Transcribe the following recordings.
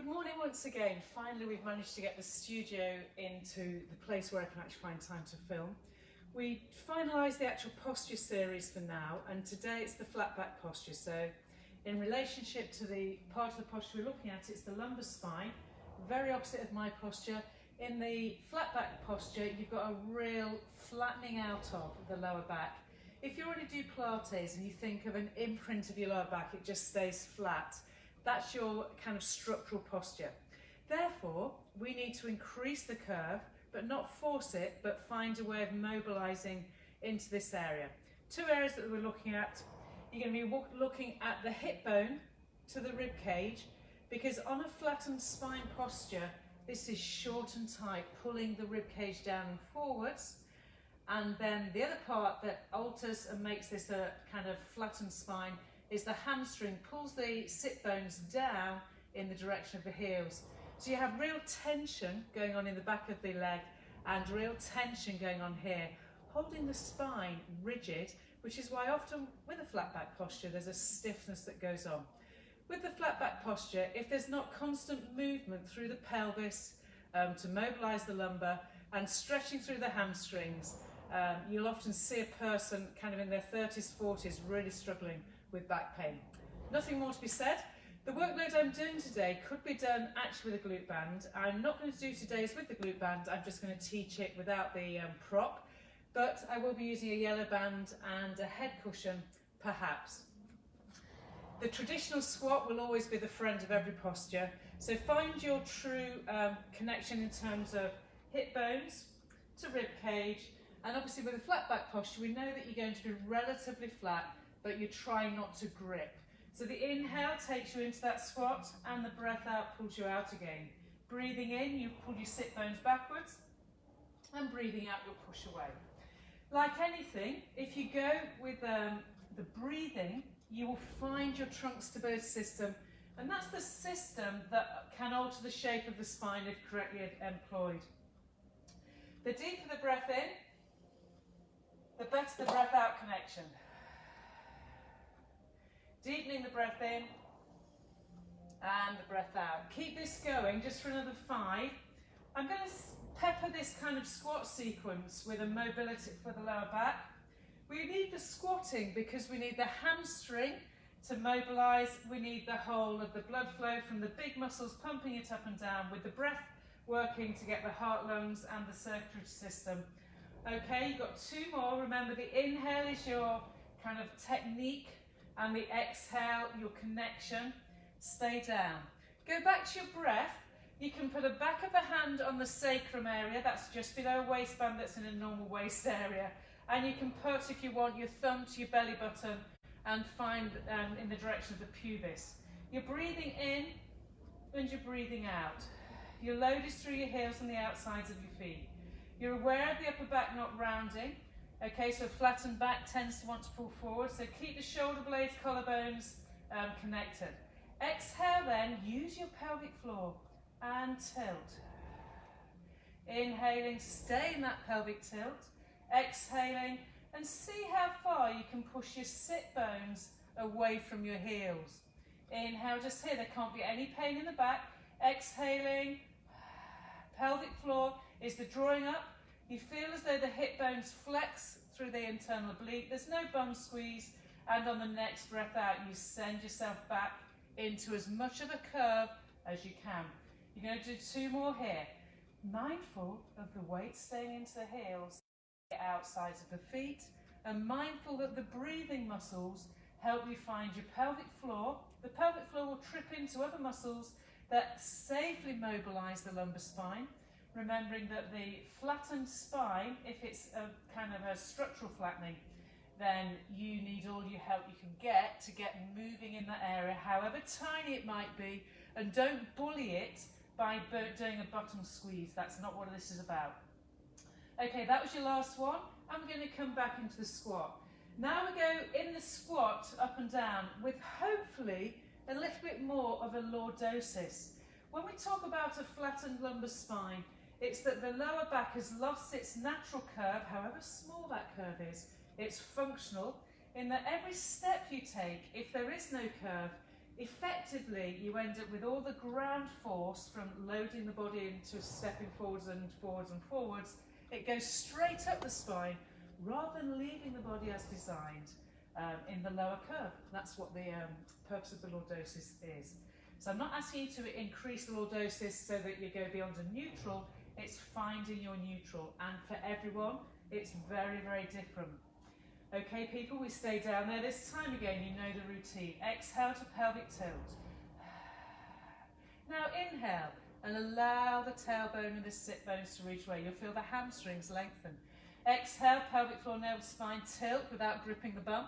morning once again. Finally we've managed to get the studio into the place where I can actually find time to film. We finalised the actual posture series for now, and today it's the flat back posture. So in relationship to the part of the posture we're looking at, it's the lumbar spine, very opposite of my posture. In the flat back posture you've got a real flattening out of the lower back. If you already do Pilates and you think of an imprint of your lower back, it just stays flat. That's your kind of structural posture. Therefore, we need to increase the curve, but not force it, but find a way of mobilising into this area. Two areas that we're looking at. You're going to be looking at the hip bone to the rib cage, because on a flattened spine posture, this is short and tight, pulling the rib cage down and forwards. And then the other part that alters and makes this a kind of flattened spine is the hamstring, pulls the sit bones down in the direction of the heels. So you have real tension going on in the back of the leg and real tension going on here, holding the spine rigid, which is why often with a flat back posture there's a stiffness that goes on. With the flat back posture, if there's not constant movement through the pelvis to mobilise the lumbar and stretching through the hamstrings, you'll often see a person kind of in their 30s, 40s really struggling with back pain. Nothing more to be said. The workload I'm doing today could be done actually with a glute band. I'm not going to do today's with the glute band, I'm just going to teach it without the prop, but I will be using a yellow band and a head cushion perhaps. The traditional squat will always be the friend of every posture, so find your true connection in terms of hip bones to rib cage, and obviously with a flat back posture we know that you're going to be relatively flat, but you're trying not to grip. So the inhale takes you into that squat and the breath out pulls you out again. Breathing in, you pull your sit bones backwards, and breathing out, you'll push away. Like anything, if you go with the breathing, you will find your trunk stability system, and that's the system that can alter the shape of the spine if correctly employed. The deeper the breath in, the better the breath out connection. Deepening the breath in and the breath out. Keep this going just for another 5. I'm going to pepper this kind of squat sequence with a mobility for the lower back. We need the squatting because we need the hamstring to mobilise. We need the whole of the blood flow from the big muscles pumping it up and down, with the breath working to get the heart, lungs and the circulatory system. Okay, you've got 2 more. Remember, the inhale is your kind of technique, and the exhale, your connection. Stay down. Go back to your breath. You can put the back of the hand on the sacrum area, that's just below a waistband that's in a normal waist area. And you can put, if you want, your thumb to your belly button and find in the direction of the pubis. You're breathing in and you're breathing out. Your load is through your heels and the outsides of your feet. You're aware of the upper back not rounding. Okay, so flattened back tends to want to pull forward, so keep the shoulder blades, collarbones connected. Exhale then, use your pelvic floor and tilt. Inhaling, stay in that pelvic tilt. Exhaling, and see how far you can push your sit bones away from your heels. Inhale, just here, there can't be any pain in the back. Exhaling, pelvic floor is the drawing up. You feel as though the hip bones flex through the internal oblique. There's no bum squeeze. And on the next breath out, you send yourself back into as much of a curve as you can. You're going to do 2 more here. Mindful of the weight staying into the heels, the outsides of the feet, and mindful that the breathing muscles help you find your pelvic floor. The pelvic floor will trip into other muscles that safely mobilise the lumbar spine. Remembering that the flattened spine, if it's a kind of a structural flattening, then you need all your help you can get to get moving in that area, however tiny it might be, and don't bully it by doing a bottom squeeze. That's not what this is about. Okay, that was your last one. I'm going to come back into the squat. Now we go in the squat up and down with hopefully a little bit more of a lordosis. When we talk about a flattened lumbar spine, it's that the lower back has lost its natural curve, however small that curve is. It's functional in that every step you take, if there is no curve, effectively you end up with all the ground force from loading the body into stepping forwards and forwards and forwards. It goes straight up the spine rather than leaving the body as designed in the lower curve. That's what the purpose of the lordosis is. So I'm not asking you to increase the lordosis so that you go beyond a neutral. It's finding your neutral, and for everyone it's very, very different. Okay people, we stay down there. This time again, you know the routine. Exhale to pelvic tilt. Now inhale and allow the tailbone and the sit bones to reach away. You'll feel the hamstrings lengthen. Exhale, pelvic floor, navel, spine, tilt without gripping the bum.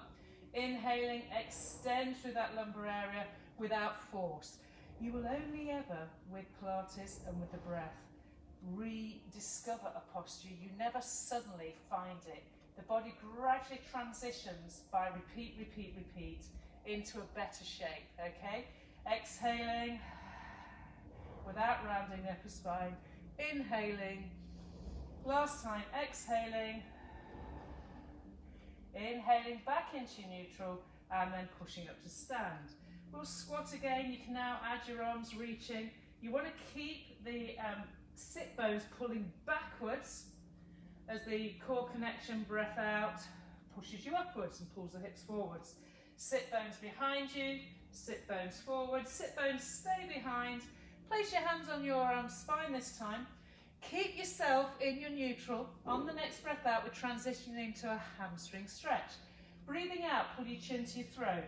Inhaling, extend through that lumbar area without force. You will only ever, with Pilates and with the breath, rediscover a posture. You never suddenly find it. The body gradually transitions by repeat, repeat, repeat into a better shape, okay? Exhaling without rounding the upper spine. Inhaling. Last time, exhaling. Inhaling back into neutral and then pushing up to stand. We'll squat again. You can now add your arms reaching. You want to keep the sit bones pulling backwards as the core connection, breath out, pushes you upwards and pulls the hips forwards. Sit bones behind you, sit bones forward, sit bones stay behind. Place your hands on your spine this time. Keep yourself in your neutral. On the next breath out, we're transitioning to a hamstring stretch. Breathing out, pull your chin to your throat.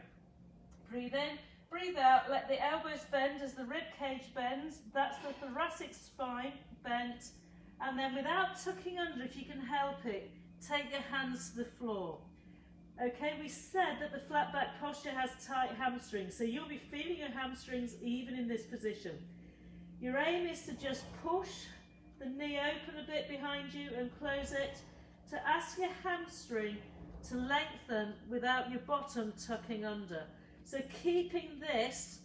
Breathe in, breathe out, let the elbows bend as the rib cage bends. That's the thoracic spine bent. And then without tucking under, if you can help it, take your hands to the floor. Okay, we said that the flat back posture has tight hamstrings, so you'll be feeling your hamstrings even in this position. Your aim is to just push the knee open a bit behind you and close it, to ask your hamstring to lengthen without your bottom tucking under. So keeping this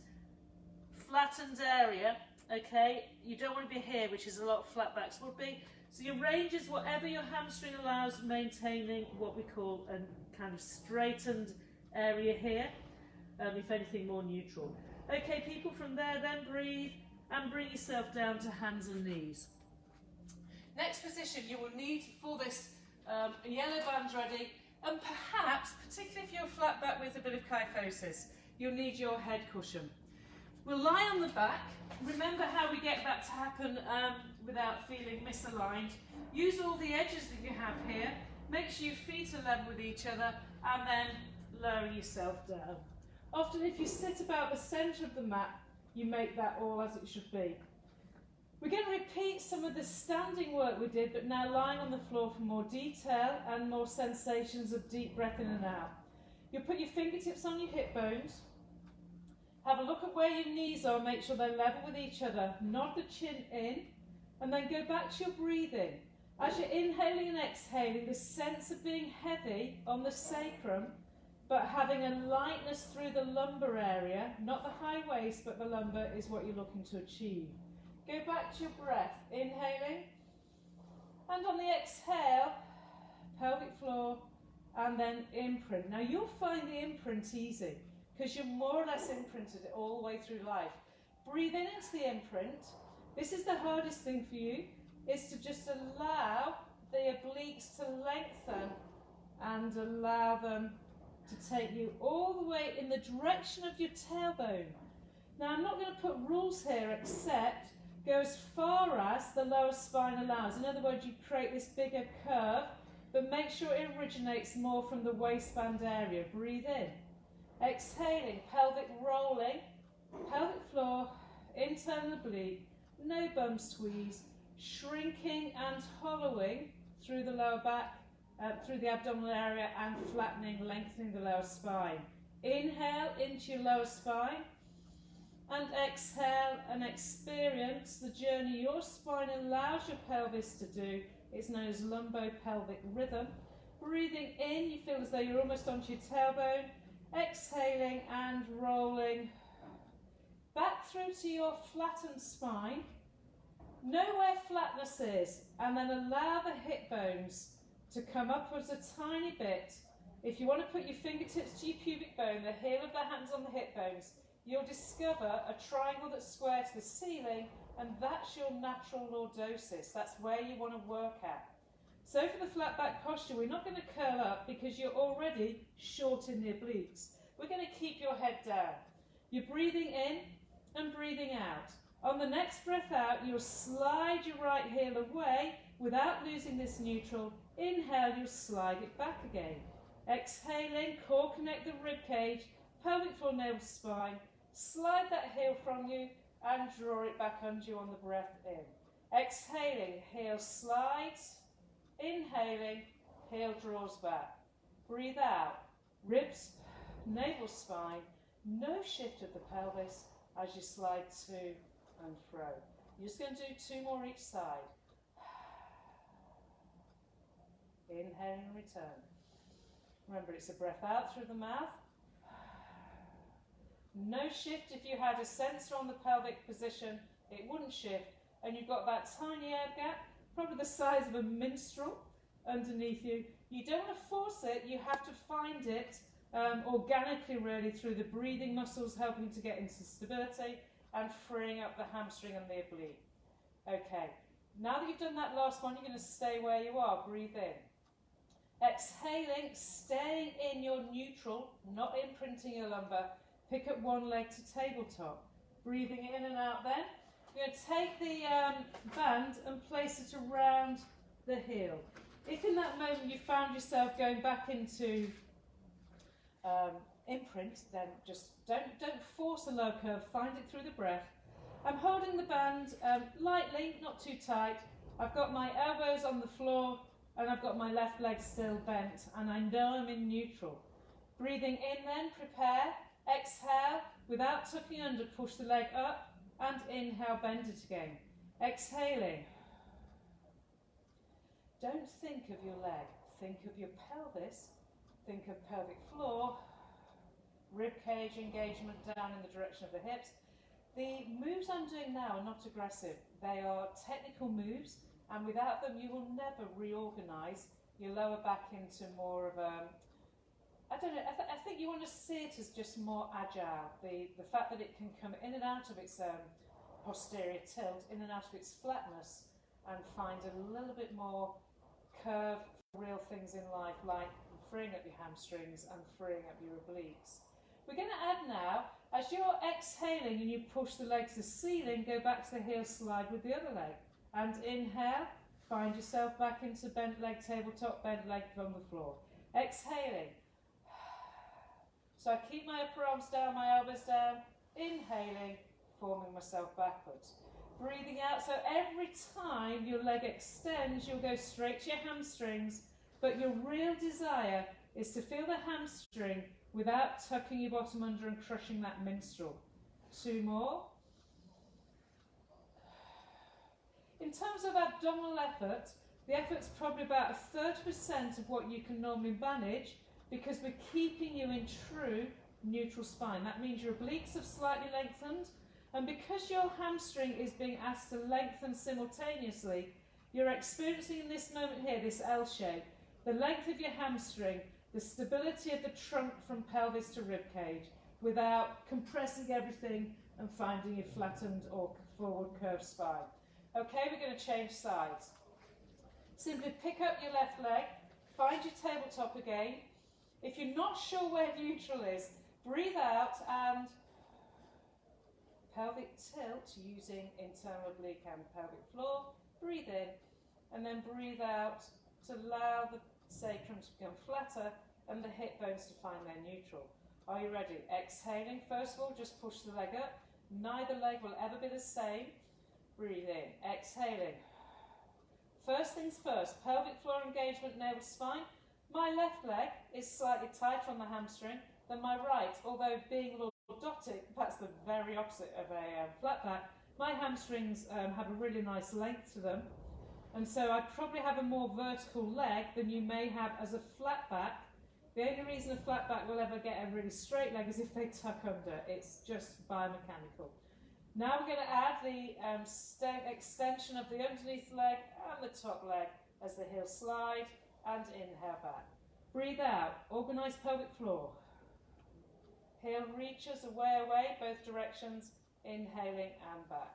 flattened area, okay, you don't want to be here, which is a lot of flat backs would be. So your range is whatever your hamstring allows, maintaining what we call a kind of straightened area here, if anything more neutral. Okay people, from there then breathe and bring yourself down to hands and knees. Next position you will need for this a yellow band ready, and perhaps, particularly if you're flat back with a bit of kyphosis, you'll need your head cushion. We'll lie on the back. Remember how we get that to happen without feeling misaligned. Use all the edges that you have here. Make sure your feet are level with each other, and then lower yourself down. Often if you sit about the centre of the mat, you make that all as it should be. We're going to repeat some of the standing work we did, but now lying on the floor for more detail and more sensations of deep breath in and out. You'll put your fingertips on your hip bones. Have a look at where your knees are, make sure they're level with each other. Nod the chin in, and then go back to your breathing. As you're inhaling and exhaling, this sense of being heavy on the sacrum, but having a lightness through the lumbar area, not the high waist, but the lumbar is what you're looking to achieve. Go back to your breath, inhaling, and on the exhale, pelvic floor, and then imprint. Now you'll find the imprint easy, because you're more or less imprinted all the way through life. Breathe in into the imprint. This is the hardest thing for you, is to just allow the obliques to lengthen and allow them to take you all the way in the direction of your tailbone. Now I'm not going to put rules here except go as far as the lower spine allows. In other words, you create this bigger curve, but make sure it originates more from the waistband area. Breathe in. Exhaling, pelvic rolling, pelvic floor, internal oblique, no bum squeeze, shrinking and hollowing through the lower back, through the abdominal area, and flattening, lengthening the lower spine. Inhale into your lower spine, and exhale and experience the journey your spine allows your pelvis to do. It's known as lumbo-pelvic rhythm. Breathing in, you feel as though you're almost onto your tailbone. Exhaling and rolling back through to your flattened spine. Know where flatness is, and then allow the hip bones to come upwards a tiny bit. If you want to put your fingertips to your pubic bone, the heel of the hands on the hip bones, you'll discover a triangle that's square to the ceiling, and that's your natural lordosis. That's where you want to work at. So for the flat back posture, we're not going to curl up because you're already short in the obliques. We're going to keep your head down. You're breathing in and breathing out. On the next breath out, you'll slide your right heel away without losing this neutral. Inhale, you'll slide it back again. Exhaling, core connect the rib cage, pelvic floor navel spine. Slide that heel from you and draw it back under you on the breath in. Exhaling, heel slides. Inhaling, heel draws back. Breathe out, ribs, navel spine, no shift of the pelvis as you slide to and fro. You're just going to do 2 more each side. Inhale and return. Remember, it's a breath out through the mouth. No shift. If you had a sensor on the pelvic position, it wouldn't shift. And you've got that tiny air gap, probably the size of a minstrel underneath you. You don't want to force it, you have to find it organically really through the breathing muscles helping to get into stability and freeing up the hamstring and the oblique. Okay, now that you've done that last one, you're going to stay where you are, breathe in. Exhaling, staying in your neutral, not imprinting your lumbar. Pick up one leg to tabletop. Breathing in and out then. You're going to take the band and place it around the heel. If in that moment you found yourself going back into imprint, then just don't force a low curve, find it through the breath. I'm holding the band lightly, not too tight. I've got my elbows on the floor and I've got my left leg still bent, and I know I'm in neutral. Breathing in then, prepare, exhale, without tucking under, push the leg up, and inhale, bend it again. Exhaling. Don't think of your leg, think of your pelvis, think of pelvic floor, rib cage engagement down in the direction of the hips. The moves I'm doing now are not aggressive, they are technical moves, and without them you will never reorganise your lower back into more of a, I don't know, I think you want to see it as just more agile. The fact that it can come in and out of its posterior tilt, in and out of its flatness, and find a little bit more curve for real things in life, like freeing up your hamstrings and freeing up your obliques. We're going to add now, as you're exhaling and you push the leg to the ceiling, go back to the heel slide with the other leg. And inhale, find yourself back into bent leg tabletop, bent leg from the floor. Exhaling. So I keep my upper arms down, my elbows down. Inhaling, forming myself backwards. Breathing out, so every time your leg extends, you'll go straight to your hamstrings, but your real desire is to feel the hamstring without tucking your bottom under and crushing that minstrel. 2 more. In terms of abdominal effort, the effort's probably about 30% of what you can normally manage, because we're keeping you in true neutral spine. That means your obliques have slightly lengthened, and because your hamstring is being asked to lengthen simultaneously, you're experiencing in this moment here, this L shape, the length of your hamstring, the stability of the trunk from pelvis to rib cage, without compressing everything and finding a flattened or forward curved spine. Okay, we're going to change sides. Simply pick up your left leg, find your tabletop again. If you're not sure where neutral is, breathe out and pelvic tilt using internal oblique and pelvic floor. Breathe in and then breathe out to allow the sacrum to become flatter and the hip bones to find their neutral. Are you ready? Exhaling, first of all, just push the leg up. Neither leg will ever be the same. Breathe in, exhaling. First things first, pelvic floor engagement, navel spine. My left leg is slightly tighter on the hamstring than my right, although being lordotic, that's the very opposite of a flat back. My hamstrings have a really nice length to them, and so I probably have a more vertical leg than you may have as a flat back. The only reason a flat back will ever get a really straight leg is if they tuck under. It's just biomechanical. Now we're going to add the extension of the underneath leg and the top leg as the heel slide, and inhale back. Breathe out, organise pelvic floor. Heel reaches away, away, both directions, inhaling and back.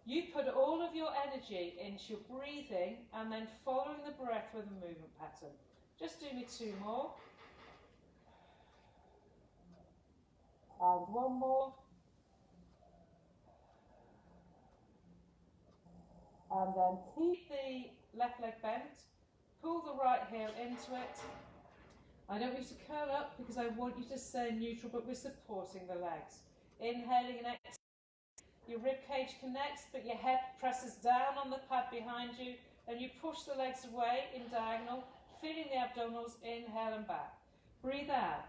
You put all of your energy into your breathing and then following the breath with a movement pattern. Just do me 2 more. And 1 more. And then keep the left leg bent. Pull the right heel into it. I don't want you to curl up because I want you to stay neutral, but we're supporting the legs. Inhaling and exhaling. Your rib cage connects, but your head presses down on the pad behind you, and you push the legs away in diagonal, feeling the abdominals, inhale and back. Breathe out.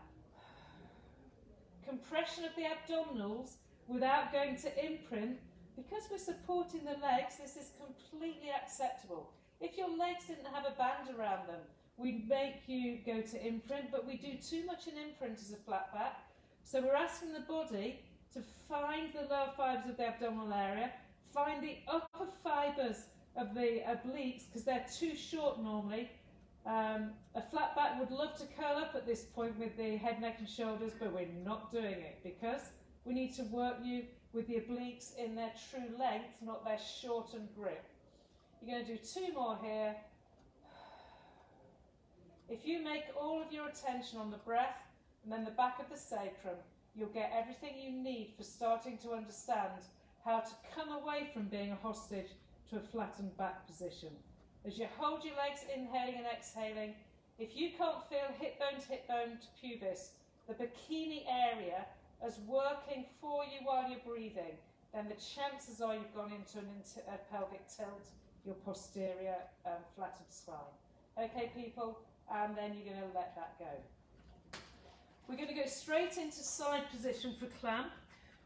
Compression of the abdominals without going to imprint. Because we're supporting the legs, this is completely acceptable. If your legs didn't have a band around them, we'd make you go to imprint, but we do too much in imprint as a flat back. So we're asking the body to find the lower fibres of the abdominal area, find the upper fibres of the obliques, because they're too short normally. A flat back would love to curl up at this point with the head, neck and shoulders, but we're not doing it because we need to work you with the obliques in their true length, not their shortened grip. You're going to do 2 more here. If you make all of your attention on the breath and then the back of the sacrum, you'll get everything you need for starting to understand how to come away from being a hostage to a flattened back position. As you hold your legs, inhaling and exhaling, if you can't feel hip bone to pubis, the bikini area as working for you while you're breathing, then the chances are you've gone into a pelvic tilt, your posterior flattened spine. Okay, people, and then you're going to let that go. We're going to go straight into side position for clamp.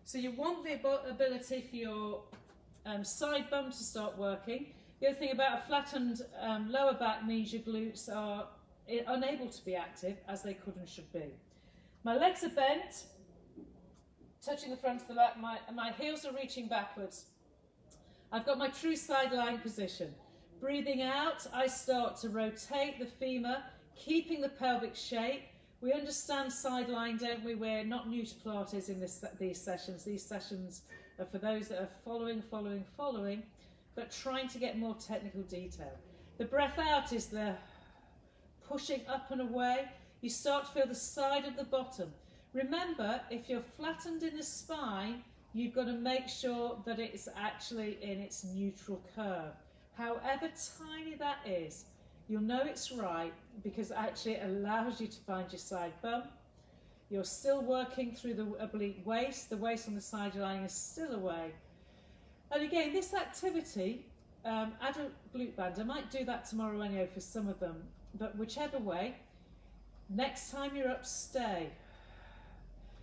So you want the ability for your side bum to start working. The other thing about a flattened lower back means your glutes are unable to be active as they could and should be. My legs are bent, touching the front of the leg, my heels are reaching backwards. I've got my true side lying position. Breathing out, I start to rotate the femur, keeping the pelvic shape. We understand side lying, don't we? We're not new to Pilates in these sessions. These sessions are for those that are following, but trying to get more technical detail. The breath out is the pushing up and away. You start to feel the side of the bottom. Remember, if you're flattened in the spine, you've got to make sure that it's actually in its neutral curve. However tiny that is, you'll know it's right because actually it allows you to find your side bum. You're still working through the oblique waist. The waist on the side lying is still away. And again, this activity, add a glute band. I might do that tomorrow anyway for some of them, but whichever way, next time you're up, stay.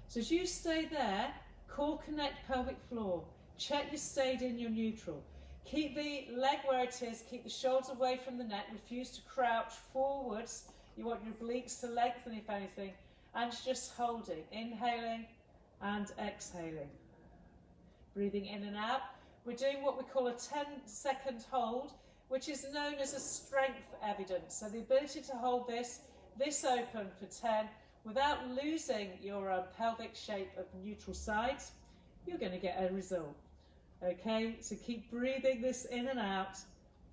So as you stay there, core connect pelvic floor. Check you stayed in your neutral. Keep the leg where it is, keep the shoulders away from the neck, refuse to crouch forwards. You want your obliques to lengthen if anything, and just holding, inhaling and exhaling. Breathing in and out. We're doing what we call a 10-second hold, which is known as a strength evidence. So the ability to hold this open for 10 without losing your pelvic shape of neutral sides, you're going to get a result. Okay, so keep breathing this in and out.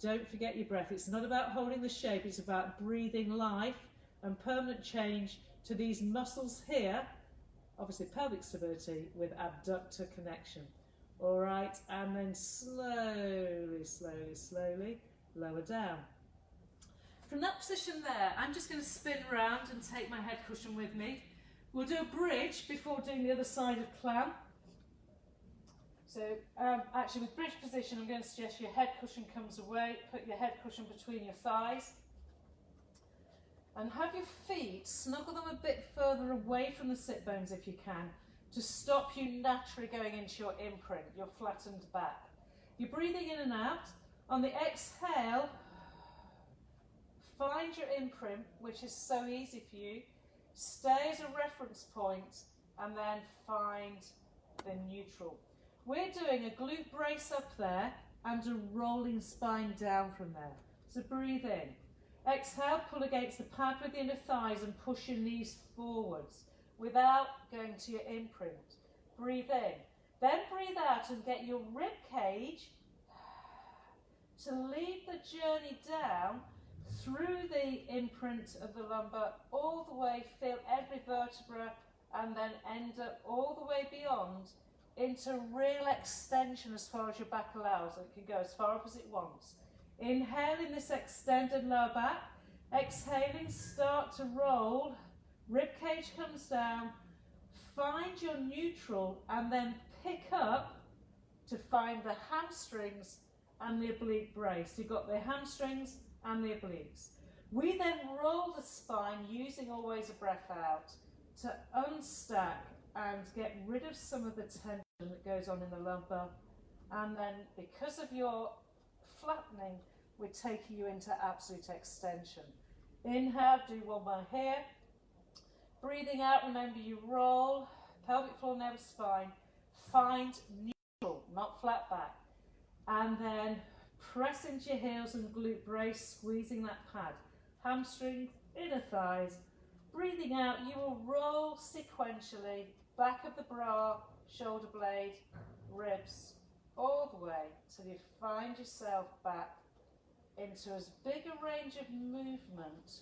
Don't forget your breath. It's not about holding the shape, it's about breathing life and permanent change to these muscles here. Obviously pelvic stability with abductor connection. All right, and then slowly lower down. From that position there, I'm just going to spin around and take my head cushion with me. We'll do a bridge before doing the other side of clamp. So actually with bridge position, I'm going to suggest your head cushion comes away, put your head cushion between your thighs, and have your feet, snuggle them a bit further away from the sit bones if you can, to stop you naturally going into your imprint, your flattened back. You're breathing in and out. On the exhale, find your imprint, which is so easy for you. Stay as a reference point and then find the neutral. We're doing a glute brace up there and a rolling spine down from there. So breathe in. Exhale, pull against the pad with the inner thighs and push your knees forwards. without going to your imprint. Breathe in. Then breathe out and get your rib cage to lead the journey down through the imprint of the lumbar, all the way, feel every vertebra, and then end up all the way beyond into real extension as far as your back allows. It can go as far up as it wants. Inhaling this extended lower back, exhaling, start to roll, rib cage comes down, find your neutral and then pick up to find the hamstrings and the oblique brace. You've got the hamstrings and the obliques. We then roll the spine using always a breath out to unstack and get rid of some of the tension that goes on in the lumbar, and then because of your flattening, we're taking you into absolute extension. Inhale, do one more here. Breathing out, remember you roll, pelvic floor, never spine. Find neutral, not flat back. And then press into your heels and glute brace, squeezing that pad. Hamstrings, inner thighs. Breathing out, you will roll sequentially, back of the bra, shoulder blade, ribs, all the way till you find yourself back into as big a range of movement,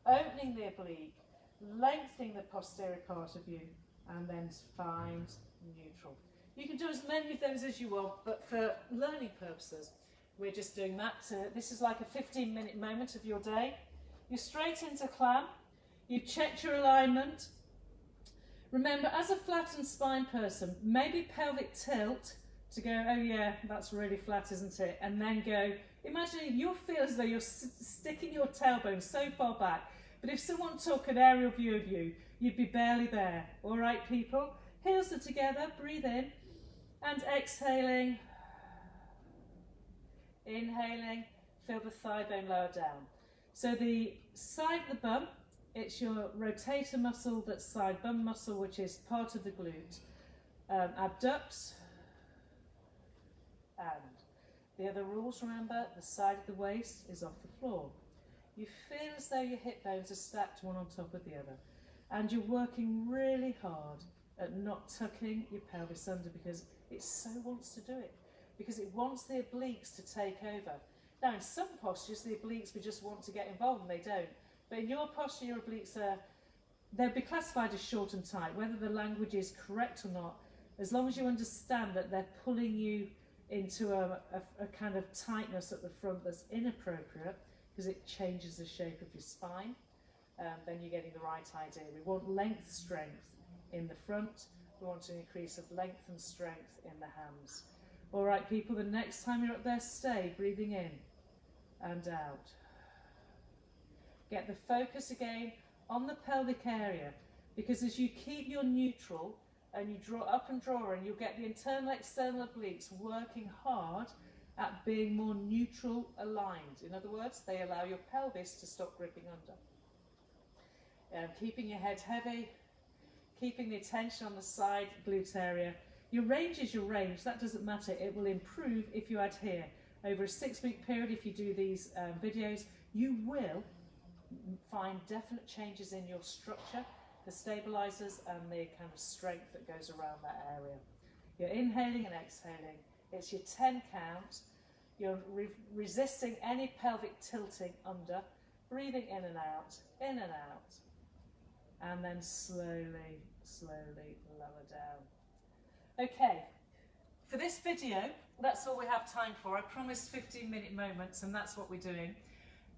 opening the oblique, lengthening the posterior part of you, and then find neutral. You can do as many of those as you want, but for learning purposes, we're just doing that. This is like a 15-minute moment of your day. You're straight into clam. You've checked your alignment. Remember, as a flattened spine person, maybe pelvic tilt to go, oh yeah, that's really flat, isn't it? And then go, imagine you'll feel as though you're sticking your tailbone so far back. But if someone took an aerial view of you, you'd be barely there. All right, people? Heels are together, breathe in. And exhaling. Inhaling, feel the thigh bone lower down. So the side of the bum, it's your rotator muscle, that's side bum muscle, which is part of the glute. Abducts. And the other rules, remember, the side of the waist is off the floor. You feel as though your hip bones are stacked one on top of the other. And you're working really hard at not tucking your pelvis under because it so wants to do it. Because it wants the obliques to take over. Now in some postures, the obliques we just want to get involved and they don't. But in your posture, your obliques they'll be classified as short and tight, whether the language is correct or not, as long as you understand that they're pulling you into a kind of tightness at the front that's inappropriate, because it changes the shape of your spine, then you're getting the right idea. We want length strength in the front, we want an increase of length and strength in the hams. All right, people, the next time you're up there, stay breathing in and out. Get the focus again on the pelvic area, because as you keep your neutral and you draw up and draw in, you'll get the internal external obliques working hard at being more neutral aligned. In other words, they allow your pelvis to stop gripping under. Keeping your head heavy, keeping the attention on the side glute area. Your range is your range, that doesn't matter. It will improve if you adhere. Over a 6-week period, if you do these videos, you will find definite changes in your structure, the stabilizers and the kind of strength that goes around that area. You're inhaling and exhaling. It's your 10 count. You're resisting any pelvic tilting under, breathing in and out, and then slowly, slowly lower down. Okay, for this video, that's all we have time for. I promised 15-minute moments, and that's what we're doing.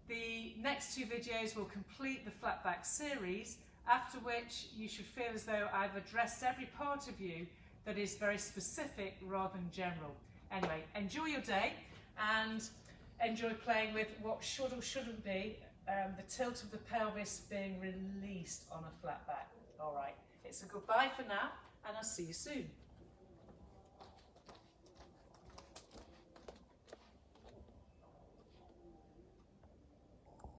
The next 2 videos will complete the Flatback series, after which you should feel as though I've addressed every part of you that is very specific rather than general. Anyway, enjoy your day and enjoy playing with what should or shouldn't be the tilt of the pelvis being released on a flat back. All right, it's a goodbye for now, and I'll see you soon.